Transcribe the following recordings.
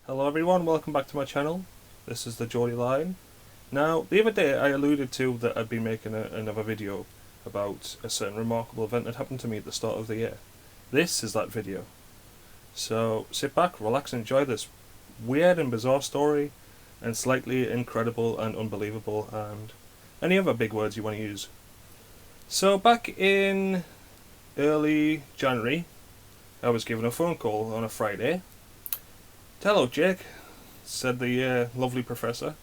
Hello everyone, welcome back to my channel. This is the Geordie Line. Now, the other day I alluded to that I'd be making another video about a certain remarkable event that happened to me at the start of the year. This is that video. So sit back, relax and enjoy this weird and bizarre story, and slightly incredible and unbelievable and any other big words you want to use. So back in early January, I was given a phone call on a Friday. "Hello Jake," said the lovely professor.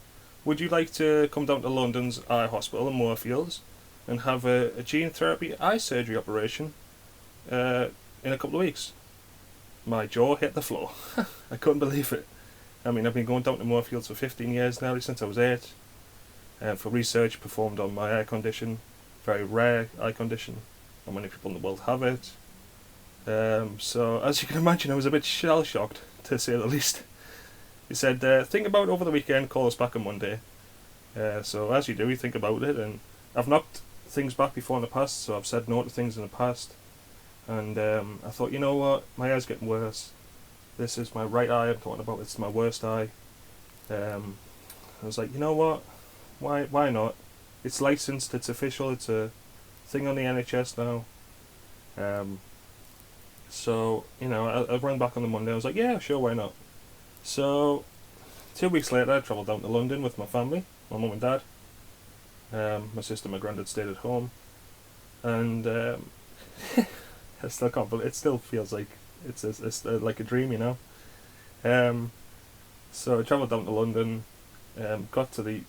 "Would you like to come down to London's Eye Hospital in Moorfields and have a gene therapy eye surgery operation in a couple of weeks?" My jaw hit the floor. I couldn't believe it. I mean, I've been going down to Moorfields for 15 years now, since I was 8, for research performed on my eye condition, very rare eye condition. Not many people in the world have it. So, as you can imagine, I was a bit shell-shocked, to say the least. He said, "Think about it over the weekend, call us back on Monday." So, as you do, you think about it, and I've knocked things back before in the past, so I've said no to things in the past. And I thought, you know what, my eye's getting worse. This is my right eye I'm talking about, it's my worst eye. I was like, you know what, why not? It's licensed, it's official, it's a thing on the NHS now. So, you know, I rang back on the Monday, I was like, yeah, sure, why not? So, 2 weeks later, I travelled down to London with my family, my mum and dad. My sister and my granddad stayed at home. And I still can't believe it. Still feels like it's like a dream, you know. So I travelled down to London, got to the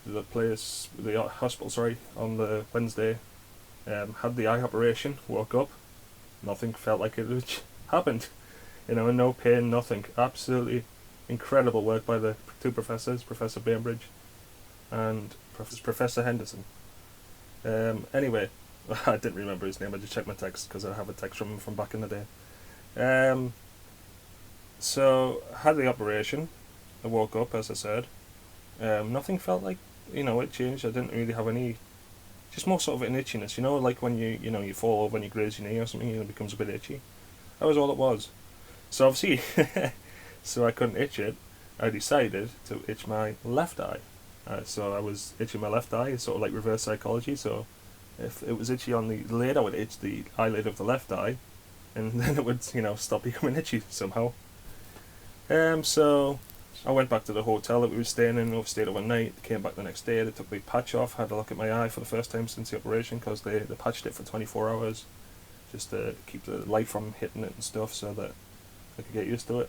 hospital, on the Wednesday. Had the eye operation, woke up, nothing felt like it had happened. You know, no pain, nothing. Absolutely incredible work by the two professors, Professor Bainbridge and Professor Henderson. Anyway, I didn't remember his name, I just checked my text because I have a text from back in the day. So, I had the operation, I woke up, as I said. Nothing felt like, you know, it changed. I didn't really have any, just more sort of an itchiness, you know, like when you fall over and you graze your knee or something, it becomes a bit itchy. That was all it was. So obviously, so I couldn't itch it, I decided to itch my left eye. So I was itching my left eye, it's sort of like reverse psychology. So if it was itchy on the lid, I would itch the eyelid of the left eye, and then it would, you know, stop becoming itchy somehow. So I went back to the hotel that we were staying in, stayed overnight, came back the next day, they took the patch off, had a look at my eye for the first time since the operation, because they patched it for 24 hours, just to keep the light from hitting it and stuff, so that I could get used to it.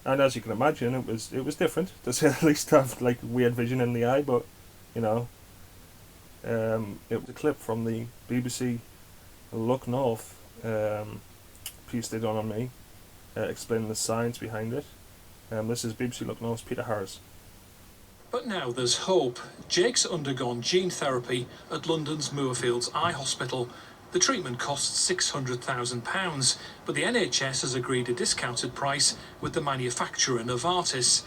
And as you can imagine, it was different, to say the least. To have like weird vision in the eye, but you know, it was a clip from the BBC Look North piece they done on me, explaining the science behind it. This is BBC Look North's Peter Harris. But now there's hope. Jake's undergone gene therapy at London's Moorfields Eye Hospital. The treatment costs £600,000, but the NHS has agreed a discounted price with the manufacturer Novartis.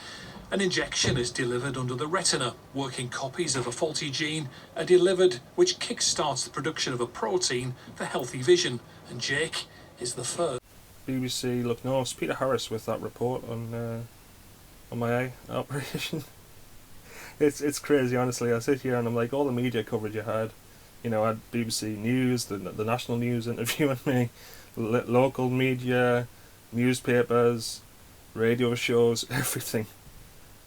An injection is delivered under the retina. Working copies of a faulty gene are delivered, which kick-starts the production of a protein for healthy vision. And Jake is the first. BBC Look North's Peter Harris with that report on my eye operation. It's crazy, honestly. I sit here and I'm like, all the media coverage you had. You know, I had BBC News, the national news interviewing me, local media, newspapers, radio shows, everything.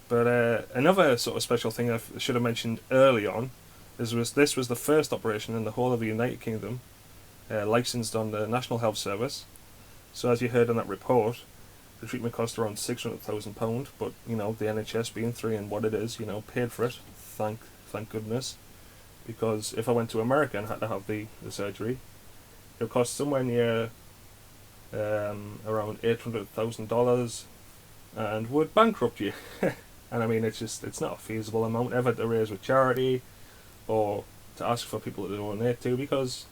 But another sort of special thing I should have mentioned early on this was the first operation in the whole of the United Kingdom, licensed on the National Health Service. So as you heard in that report, the treatment cost around £600,000, but you know, the NHS being three and what it is, you know, paid for it. Thank goodness. Because if I went to America and had to have the surgery, it would cost somewhere near around $800,000 and would bankrupt you. And I mean, it's not a feasible amount ever to raise with charity or to ask for people to donate to, because,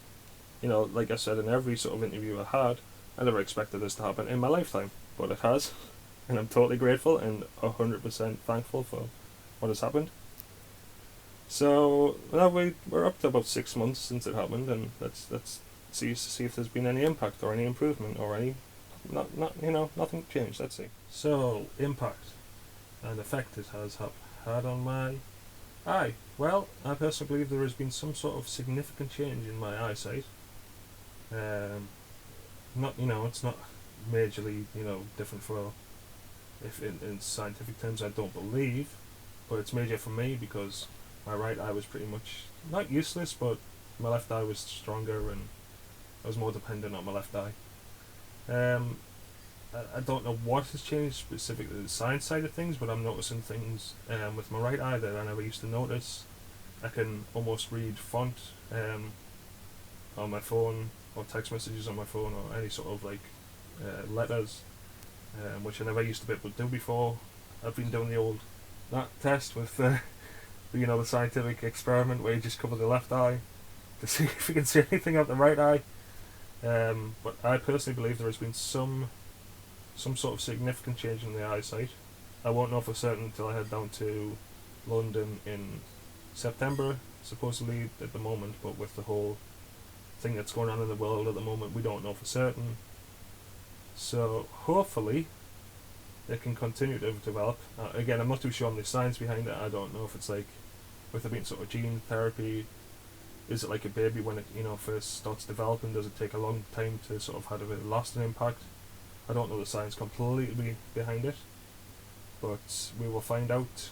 you know, like I said in every sort of interview I had, I never expected this to happen in my lifetime, but it has, and I'm totally grateful and 100% thankful for what has happened. So now we're up to about 6 months since it happened, and let's see if there's been any impact or any improvement or any, not you know, nothing changed. Let's see. So impact. and effect it has had on my eye. Well, I personally believe there has been some sort of significant change in my eyesight. Not, it's not majorly, different for, if in scientific terms I don't believe, but it's major for me because my right eye was pretty much not useless, but my left eye was stronger and I was more dependent on my left eye. I don't know what has changed specifically the science side of things, but I'm noticing things with my right eye that I never used to notice. I can almost read font on my phone, or text messages on my phone, or any sort of letters, which I never used to be able to do before. I've been doing the old that test with the scientific experiment where you just cover the left eye to see if you can see anything out the right eye. But I personally believe there has been some sort of significant change in the eyesight. I won't know for certain until I head down to London in September, supposedly at the moment, but with the whole thing that's going on in the world at the moment, we don't know for certain. So hopefully it can continue to develop. Again, I'm not too sure on the science behind it. I don't know if it's like, with there being sort of gene therapy, is it like a baby when it first starts developing? Does it take a long time to sort of have a lasting impact? I don't know the science completely behind it, but we will find out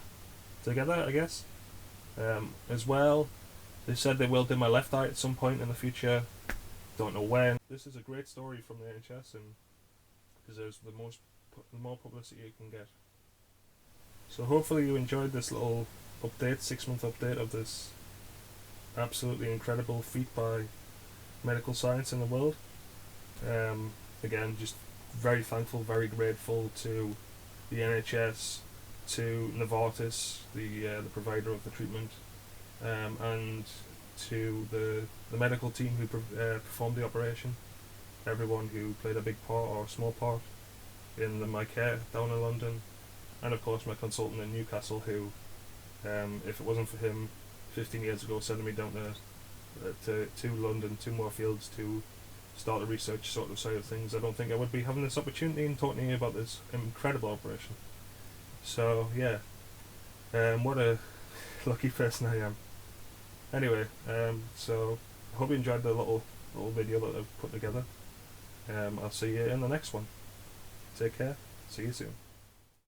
together, I guess. As well, they said they will do my left eye at some point in the future. Don't know when. This is a great story from the NHS, and deserves the more publicity it can get. So hopefully you enjoyed this little update, 6-month update of this absolutely incredible feat by medical science in the world. Again, just very thankful, very grateful to the NHS, to Novartis, the provider of the treatment, and to the medical team who performed the operation, everyone who played a big part or a small part in my care down in London, and of course my consultant in Newcastle who, if it wasn't for him 15 years ago sending me down to London, to Moorfields to start the research sort of side of things, I don't think I would be having this opportunity and talking to you about this incredible operation. So yeah, what a lucky person I am. Anyway, so I hope you enjoyed the little video that I've put together. I'll see you in the next one. Take care. See you soon.